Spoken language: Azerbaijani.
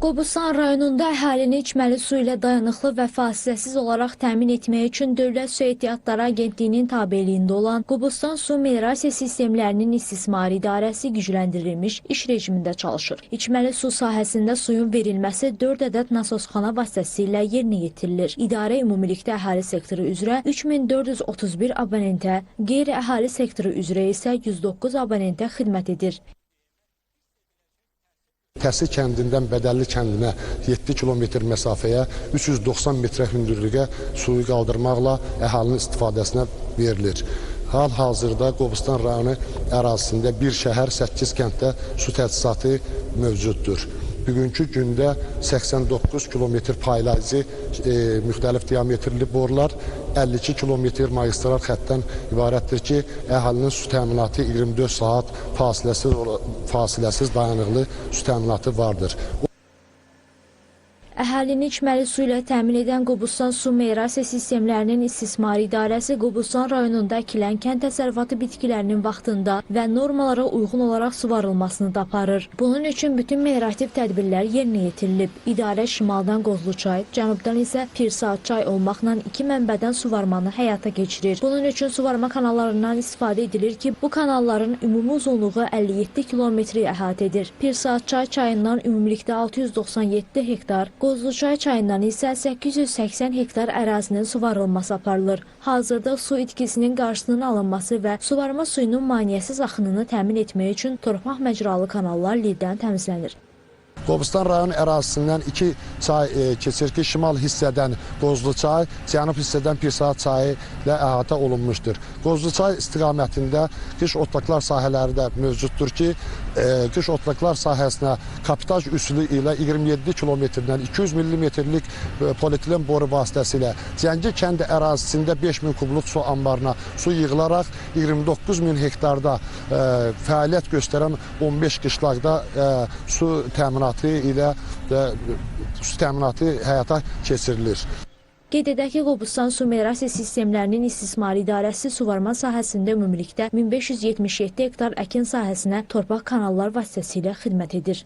Qobustan rayonunda əhalini içməli su ilə dayanıqlı və fasiləsiz olaraq təmin etmək üçün Dövlət Su Ehtiyatları Agentliyinin tabeliyində olan Qobustan Su Meliorasiya Sistemlərinin İstismarı İdarəsi gücləndirilmiş iş rejimində çalışır. İçməli su sahəsində suyun verilməsi 4 ədəd nasosxana vasitəsilə yerinə yetirilir. İdarə ümumilikdə əhali sektoru üzrə 3431 abonentə, qeyri-əhali sektoru üzrə isə 109 abonentə xidmət edir. Təsir kəndindən Bədəlli kəndinə 7 kilometr məsafəyə 390 metrə hündürlüyə suyu qaldırmaqla əhalinin istifadəsinə verilir. Hal-hazırda Qobustan rayonu ərazisində bir şəhər, 8 kənddə su təchizatı mövcuddur. Bugünkü gündə 89 kilometr paylayıcı müxtəlif diametrli borular, 52 kilometr magistral xəttdən ibarətdir ki, əhalinin su təminatı 24 saat fasiləsiz dayanıqlı su təminatı vardır. Əhalini içməli su ilə təmin edən Qobustan Su Meliorasiya Sistemlərinin İstismarı İdarəsi Qobustan rayonunda əkilən kənd təsərrüfatı bitkilərinin vaxtında və normalara uyğun olaraq suvarılmasını da aparır. Bunun üçün bütün meliorativ tədbirlər yerinə yetirilib. İdarə şimaldan Qozluçay, cənubdan isə Pirsaatçay olmaqla 2 mənbədən suvarmanı həyata keçirir. Bunun üçün suvarma kanallarından istifadə edilir ki, bu kanalların ümumi uzunluğu 57 kilometri əhatə edir. Pirsaatçay çayından ümumilikdə 697 hektar, Qozluçay çayından isə 880 hektar ərazinin suvarılması aparılır. Hazırda su itkisinin qarşısının alınması və suvarma suyunun maneəsiz axınını təmin etmək üçün torpaq məcralı kanallar lildən təmizlənir. Qobustan rayon ərazisindən 2 çay keçir ki, şimal hissədən Qozluçay, cənub hissədən Pirsaat çayı ilə əhatə olunmuşdur. Qozluçay istiqamətində qış otlaqlar sahələri də mövcuddur ki, qış otlaqlar sahəsinə kapitaj üsulu ilə 27 kilometrdən 200 millimetrlik polietilen boru vasitəsilə Cəngi kəndi ərazisində 5000 kubluq su anbarına su yığılaraq 29 min hektarda fəaliyyət göstərən 15 qışlaqda su təminatı ilə su təminatı həyata keçirilir. Qeyd edək ki, Qobustan Su Meliorasiya Sistemlərinin İstismarı İdarəsi suvarma sahəsində ümumilikdə 1577 hektar əkin sahəsinə torpaq kanallar vasitəsilə xidmət edir.